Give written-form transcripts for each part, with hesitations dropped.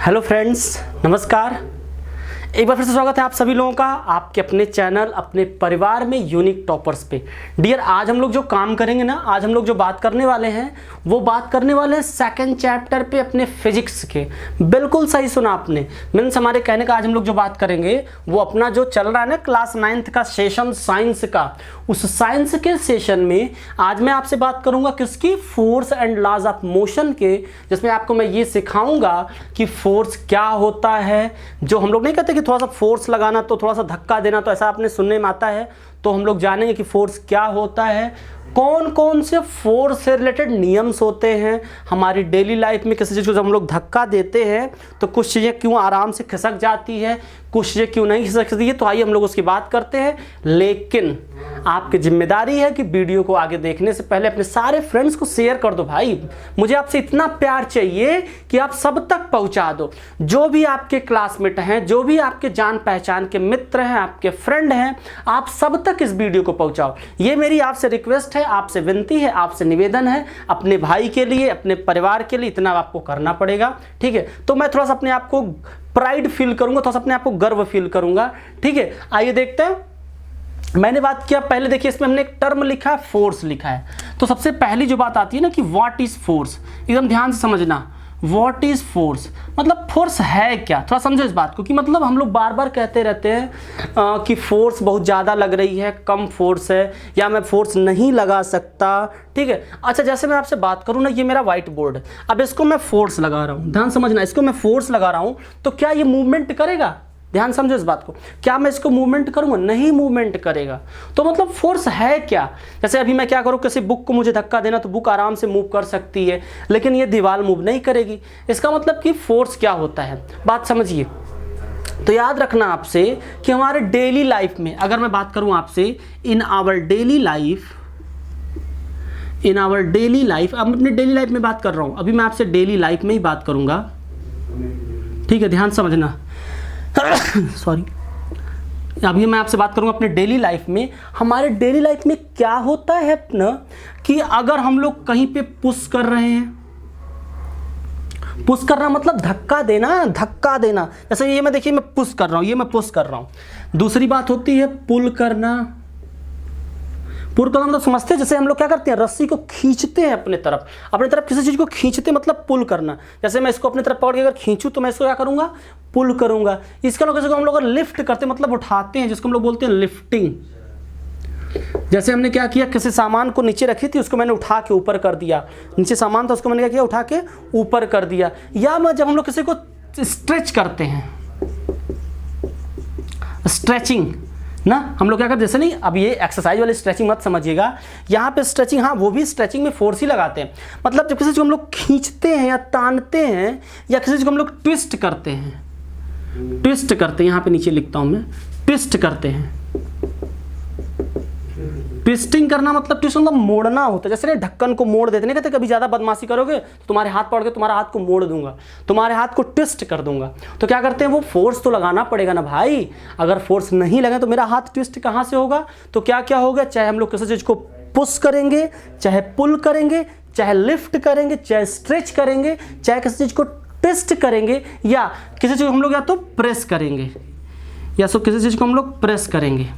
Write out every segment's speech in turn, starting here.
Hello friends, नमस्कार। एक बार फिर से स्वागत है आप सभी लोगों का आपके अपने चैनल अपने परिवार में यूनिक टॉपर्स पे। डियर, आज हम लोग जो काम करेंगे ना, आज हम लोग जो बात करने वाले हैं वो बात करने वाले हैं सेकंड चैप्टर पे अपने फिजिक्स के। बिल्कुल सही सुना आपने। मीन्स हमारे कहने का आज हम लोग जो बात करेंगे वो अपना जो चल रहा है ना क्लास 9th का सेशन साइंस का, उस साइंस के सेशन में आज मैं आपसे बात करूंगा किसकी, force and laws of motion के, जिसमें आपको मैं ये सिखाऊंगा कि फोर्स क्या होता है। जो हम लोग नहीं कहते कि थोड़ा सा फोर्स लगाना तो थोड़ा सा धक्का देना, तो ऐसा आपने सुनने में आता है, तो हम लोग जानेंगे कि फोर्स क्या होता है, कौन कौन से फोर्स से रिलेटेड नियम्स होते हैं हमारी डेली लाइफ में। किसी चीज़ को जब हम लोग धक्का देते हैं तो कुछ चीज़ें क्यों आराम से खिसक जाती है, कुछ चीज़ें क्यों नहीं खिसकती है, तो आइए हम लोग उसकी बात करते हैं। लेकिन आपकी जिम्मेदारी है कि वीडियो को आगे देखने से पहले अपने सारे फ्रेंड्स को शेयर कर दो। भाई, मुझे आपसे इतना प्यार चाहिए कि आप सब तक पहुंचा दो। जो भी आपके क्लासमेट हैं, जो भी आपके जान पहचान के मित्र हैं, आपके फ्रेंड हैं, आप सब तक इस वीडियो को पहुंचाओ। ये मेरी आपसे रिक्वेस्ट है, आपसे विनती है, आपसे निवेदन है। अपने भाई के लिए, अपने परिवार के लिए इतना आपको करना पड़ेगा, ठीक है। तो मैं थोड़ा सा अपने आप को प्राइड फील करूंगा, थोड़ा सा अपने आप को गर्व फील करूंगा, ठीक है। आइए देखते हैं। मैंने बात किया, पहले देखिए इसमें हमने एक टर्म लिखा है, फोर्स लिखा है। तो सबसे पहली जो बात आती है ना कि व्हाट इज फोर्स, एकदम ध्यान से समझना। व्हाट इज फोर्स मतलब फोर्स है क्या, थोड़ा समझो इस बात को। कि मतलब हम लोग बार बार कहते रहते हैं कि फोर्स बहुत ज़्यादा लग रही है, कम फोर्स है, या मैं फोर्स नहीं लगा सकता, ठीक है। अच्छा, जैसे मैं आपसे बात करूँ ना, ये मेरा व्हाइट बोर्ड है, अब इसको मैं फोर्स लगा रहा हूँ, ध्यान समझना, इसको मैं फोर्स लगा रहा हूँ, तो क्या ये मूवमेंट करेगा? ध्यान समझो इस बात को। क्या मैं इसको मूवमेंट करूंगा? नहीं मूवमेंट करेगा। तो मतलब फोर्स है क्या? जैसे अभी मैं क्या करूं, किसी बुक को मुझे धक्का देना तो बुक आराम से मूव कर सकती है, लेकिन ये दीवार मूव नहीं करेगी। इसका मतलब कि फोर्स क्या होता है, बात समझिए। तो याद रखना आपसे कि हमारे डेली लाइफ में, अगर मैं बात करूं आपसे, इन आवर डेली लाइफ, अब अपने डेली लाइफ में बात कर रहा हूं, अभी मैं आपसे डेली लाइफ में ही बात करूंगा, ठीक है, ध्यान समझना। सॉरी, अभी मैं आपसे बात करूंगा अपने डेली लाइफ में। हमारे डेली लाइफ में क्या होता है ना कि अगर हम लोग कहीं पे पुश कर रहे हैं, पुश करना मतलब धक्का देना, धक्का देना। जैसे ये मैं देखिए मैं पुश कर रहा हूं, ये मैं पुश कर रहा हूं। दूसरी बात होती है पुल करना। पुल करना मतलब समझते हैं, जैसे हम लोग क्या करते हैं, रस्सी को खींचते हैं अपने तरफ किसी चीज को खींचते मतलब पुल करना। जैसे मैं इसको अपने तरफ पकड़ के अगर खींचूं तो मैं इसको क्या करूंगा, पुल करूंगा। इसका लोग हम लोग लिफ्ट करते मतलब उठाते हैं, जिसको हम लोग बोलते हैं लिफ्टिंग। जैसे हमने क्या किया, किसी सामान को नीचे रखी थी, उसको मैंने उठा के ऊपर कर दिया। नीचे सामान था, उसको मैंने क्या किया, उठा के ऊपर कर दिया। या मैं जब हम लोग किसी को स्ट्रेच करते हैं, स्ट्रेचिंग ना, हम लोग क्या करते हैं, जैसे नहीं, अब ये एक्सरसाइज वाली स्ट्रेचिंग मत समझिएगा, यहाँ पे स्ट्रेचिंग, हाँ वो भी स्ट्रेचिंग में फोर्स ही लगाते हैं। मतलब जब किसी चीज़ को हम लोग खींचते हैं या तानते हैं, या किसी चीज़ को हम लोग ट्विस्ट करते हैं, यहाँ पे नीचे लिखता हूँ मैं, ट्विस्ट करते हैं। ट्विस्टिंग करना मतलब, ट्विस्ट मतलब मोड़ना होता है। जैसे नहीं ढक्कन को मोड़ देते, नहीं कहते कभी ज़्यादा बदमाशी करोगे तो तुम्हारे हाथ पकड़ के तुम्हारा हाथ को मोड़ दूंगा, तुम्हारे हाथ को ट्विस्ट कर दूंगा। तो क्या करते हैं, वो फोर्स तो लगाना पड़ेगा ना भाई। अगर फोर्स नहीं लगे तो मेरा हाथ ट्विस्ट कहाँ से होगा? तो क्या क्या होगा, चाहे हम लोग किसी चीज़ को पुश करेंगे, चाहे पुल करेंगे, चाहे लिफ्ट करेंगे, चाहे स्ट्रेच करेंगे, चाहे किसी चीज़ को ट्विस्ट करेंगे, या किसी चीज़ को हम लोग या तो प्रेस करेंगे, या तो किसी चीज़ को हम लोग प्रेस करेंगे।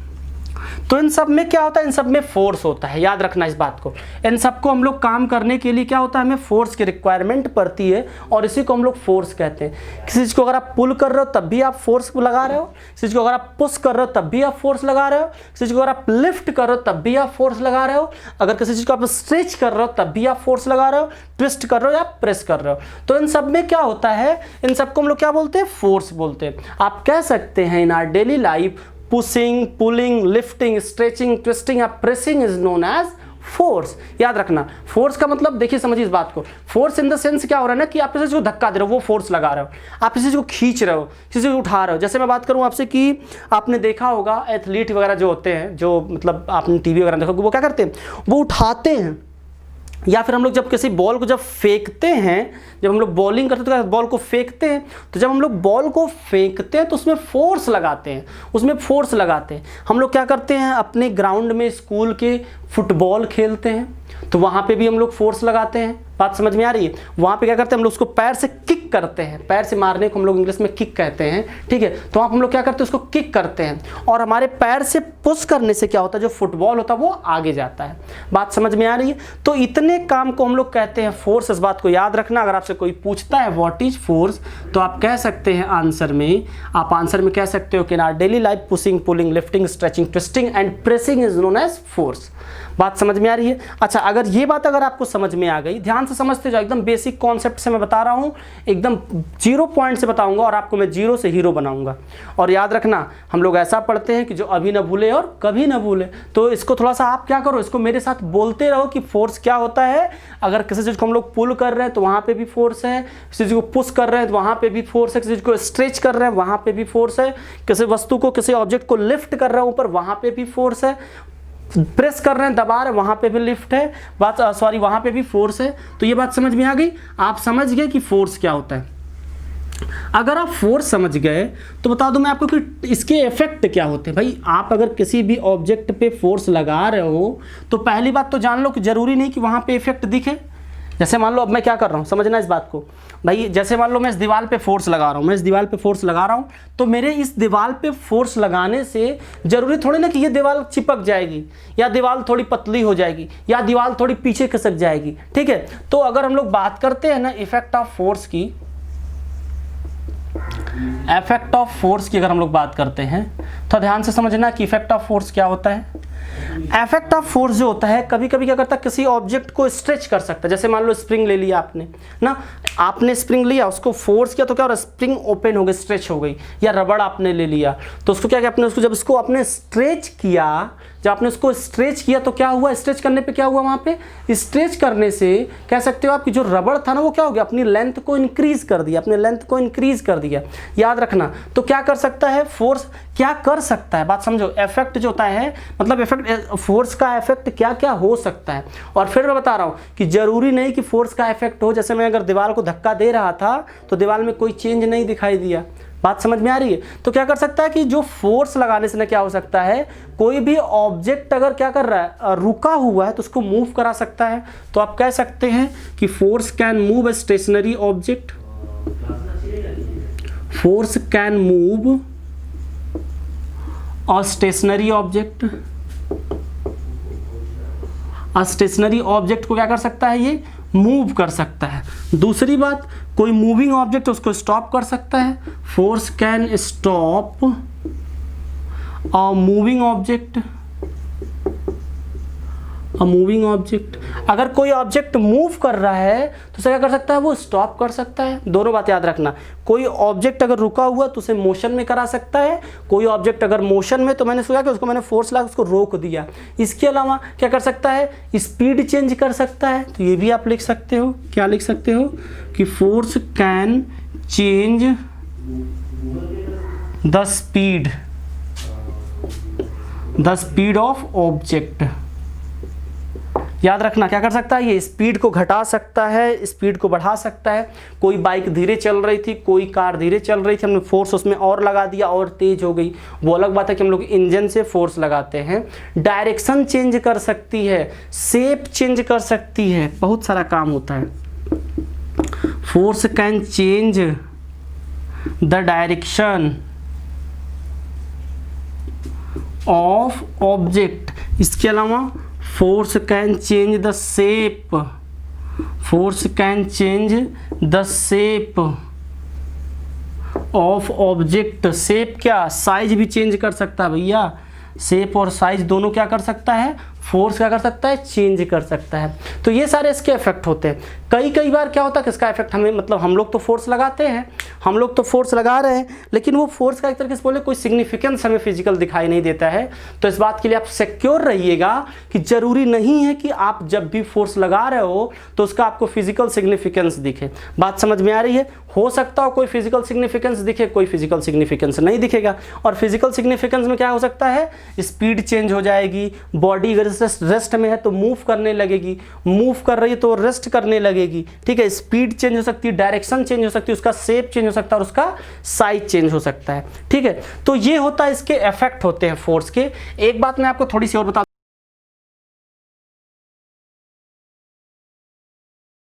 तो इन सब में क्या होता है, इन सब में फोर्स होता है। याद रखना इस बात को। इन सब को हम लोग काम करने के लिए क्या होता है, हमें फोर्स की रिक्वायरमेंट पड़ती है, और इसी को हम लोग फोर्स कहते हैं। किसी चीज़ को अगर आप पुल कर रहे हो तब भी आप फोर्स लगा रहे हो, किसी चीज़ को अगर आप पुश कर रहे हो तब भी आप फोर्स लगा रहे हो, किसी चीज़ को अगर आप लिफ्ट कर रहे हो तब भी आप फोर्स लगा रहे हो, अगर किसी चीज़ को आप स्ट्रेच कर रहे हो तब भी आप फोर्स लगा रहे हो, ट्विस्ट कर रहे हो या प्रेस कर रहे हो। तो इन सब में क्या होता है, इन सबको हम लोग क्या बोलते हैं, फोर्स बोलते हैं। आप कह सकते हैं in our daily life pushing, pulling, lifting, stretching, twisting या pressing is known as force. याद रखना, फोर्स का मतलब देखिए, समझिए इस बात को। फोर्स इन द सेंस क्या हो रहा है ना कि आप किसी चीज को धक्का दे रहे हो, वो फोर्स लगा रहे हो। आप किसी चीज को खींच रहे हो, किसी चीज को उठा रहे हो। जैसे मैं बात करूं आपसे कि आपने देखा होगा एथलीट वगैरह जो होते हैं, जो मतलब आपने टीवी वगैरह देखा, वो क्या करते हैं, वो उठाते हैं। या फिर हम लोग जब किसी बॉल को जब फेंकते हैं, जब हम लोग बॉलिंग करते हैं तो बॉल को फेंकते हैं, तो जब हम लोग बॉल को फेंकते हैं तो उसमें फोर्स लगाते हैं, हम लोग क्या करते हैं अपने ग्राउंड में, स्कूल के फुटबॉल खेलते हैं तो वहाँ पे भी हम लोग फोर्स लगाते हैं, बात समझ में आ रही है। वहाँ पे क्या करते हैं हम लोग उसको पैर से किक करते हैं, पैर से मारने को हम लोग इंग्लिश में किक कहते हैं, ठीक है। तो वहाँ हम लोग क्या करते हैं उसको किक करते हैं और हमारे पैर से पुश करने से क्या होता है, जो फुटबॉल होता है वो आगे जाता है, बात समझ में आ रही है। तो इतने काम को हम लोग कहते हैं फोर्स। इस बात को याद रखना, अगर आपसे कोई पूछता है व्हाट इज फोर्स तो आप कह सकते हैं आंसर में कह सकते हो कि ना daily life pushing pulling lifting stretching twisting and pressing is known as force. बात समझ में आ रही है। अच्छा, अगर ये बात अगर आपको समझ में आ गई, ध्यान से समझते जाओ, एकदम बेसिक कॉन्सेप्ट से मैं बता रहा हूँ, एकदम 0 पॉइंट से बताऊंगा और आपको मैं 0 से हीरो बनाऊंगा। और याद रखना हम लोग ऐसा पढ़ते हैं कि जो अभी न भूले और कभी न भूले। तो इसको थोड़ा सा आप क्या करो, इसको मेरे साथ बोलते रहो कि फोर्स क्या होता है। अगर किसी चीज़ को हम लोग पुल कर रहे हैं तो वहाँ पर भी फोर्स है, किसी चीज़ को पुश कर रहे हैं तो वहाँ पर भी फोर्स है, किसी चीज़ को स्ट्रेच कर रहे हैं वहाँ पर भी फोर्स है, किसी वस्तु को किसी ऑब्जेक्ट को लिफ्ट कर रहे हैं ऊपर वहाँ पर भी फोर्स है, प्रेस कर रहे हैं दबा रहे हैं वहाँ पे भी लिफ्ट है, वहाँ पे भी फोर्स है। तो ये बात समझ में आ गई, आप समझ गए कि फोर्स क्या होता है। अगर आप फोर्स समझ गए तो बता दूं मैं आपको कि इसके इफेक्ट क्या होते हैं। भाई आप अगर किसी भी ऑब्जेक्ट पे फोर्स लगा रहे हो तो पहली बात तो जान लो कि जरूरी नहीं कि वहाँ पे इफेक्ट दिखे। जैसे मान लो अब मैं क्या कर रहा हूँ, समझना इस बात को भाई। जैसे मान लो मैं इस दीवार पे फोर्स लगा रहा हूँ, तो मेरे इस दीवार पे फोर्स लगाने से जरूरी थोड़ी ना कि ये दीवार चिपक जाएगी या दीवार थोड़ी पतली हो जाएगी या दीवार थोड़ी पीछे खिसक जाएगी, ठीक है। तो अगर हम लोग बात करते हैं ना इफेक्ट ऑफ फोर्स की, अगर हम लोग बात करते हैं तो ध्यान से समझना कि इफेक्ट ऑफ फोर्स क्या होता है। इफेक्ट ऑफ फोर्स जो होता है कभी कभी क्या करता है, किसी ऑब्जेक्ट को स्ट्रेच कर सकता है। जैसे मान लो स्प्रिंग ले लिया आपने ना, आपने स्प्रिंग लिया उसको फोर्स किया तो क्या हो रहा है, स्प्रिंग ओपन हो गई, स्ट्रेच हो गई। या रबड़ आपने ले लिया तो उसको क्या किया आपने, उसको जब इसको आपने स्ट्रेच किया, जब आपने उसको स्ट्रेच किया तो क्या हुआ, स्ट्रेच करने पे क्या हुआ, वहाँ पे स्ट्रेच करने से कह सकते हो आपकी जो रबड़ था ना वो क्या हो गया, अपनी लेंथ को इंक्रीज कर दिया, याद रखना। तो क्या कर सकता है फोर्स, क्या कर सकता है, बात समझो। इफेक्ट जो होता है मतलब इफेक्ट, फोर्स का इफेक्ट क्या क्या हो सकता है। और फिर मैं बता रहा हूँ कि जरूरी नहीं कि फोर्स का इफेक्ट हो। जैसे मैं अगर दीवार को धक्का दे रहा था तो दीवार में कोई चेंज नहीं दिखाई दिया, बात समझ में आ रही है। तो क्या कर सकता है कि जो फोर्स लगाने से ना क्या हो सकता है, कोई भी ऑब्जेक्ट अगर क्या कर रहा है, रुका हुआ है तो उसको मूव करा सकता है। तो आप कह सकते हैं कि force can move a stationary object, force can move a stationary object. Stationary object को क्या कर सकता है, ये मूव कर सकता है। दूसरी बात, कोई मूविंग ऑब्जेक्ट उसको स्टॉप कर सकता है। Force can stop a moving object, अगर कोई ऑब्जेक्ट मूव कर रहा है तो उसे क्या कर सकता है, वो स्टॉप कर सकता है। दोनों बात याद रखना, कोई ऑब्जेक्ट अगर रुका हुआ तो उसे मोशन में करा सकता है, कोई ऑब्जेक्ट अगर मोशन में तो मैंने सोचा कि उसको मैंने फोर्स लगा उसको रोक दिया। इसके अलावा क्या कर सकता है, स्पीड चेंज कर सकता है। तो ये भी आप लिख सकते हो, क्या लिख सकते हो कि force can change the speed of object. याद रखना क्या कर सकता है, ये स्पीड को घटा सकता है, स्पीड को बढ़ा सकता है। कोई बाइक धीरे चल रही थी, कोई कार धीरे चल रही थी, हमने फोर्स उसमें और लगा दिया और तेज हो गई, वो अलग बात है कि हम लोग इंजन से फोर्स लगाते हैं। डायरेक्शन चेंज कर सकती है, शेप चेंज कर सकती है, बहुत सारा काम होता है। Force can change the direction of object. इसके अलावा force can change the shape, of object. Shape क्या, साइज भी चेंज कर सकता है भैया, शेप और साइज दोनों क्या कर सकता है, फोर्स क्या कर सकता है, चेंज कर सकता है। तो ये सारे इसके इफेक्ट होते हैं। कई बार क्या होता है कि इसका इफेक्ट हमें, मतलब हम लोग तो फोर्स लगाते हैं, हम लोग तो फोर्स लगा रहे हैं, लेकिन वो फोर्स का एक तरीके से बोले कोई सिग्निफिकेंस हमें फिजिकल दिखाई नहीं देता है। तो इस बात के लिए आप सिक्योर रहिएगा कि जरूरी नहीं है कि आप जब भी फोर्स लगा रहे हो तो उसका आपको फिजिकल सिग्निफिकेंस दिखे। बात समझ में आ रही है। हो सकता हो कोई फिजिकल सिग्निफिकेंस दिखे, कोई फिजिकल सिग्निफिकेंस नहीं दिखेगा। और फिजिकल सिग्निफिकेंस में क्या हो सकता है, स्पीड चेंज हो जाएगी, बॉडी अगर रेस्ट में है तो मूव करने लगेगी, मूव कर रही है तो रेस्ट करने लगेगी, ठीक है। स्पीड चेंज हो सकती है, डायरेक्शन चेंज हो सकती है, उसका शेप चेंज हो सकता है और उसका साइज चेंज हो सकता है, ठीक है। तो ये होता है, इसके इफेक्ट होते हैं फोर्स के। एक बात मैं आपको थोड़ी सी और बता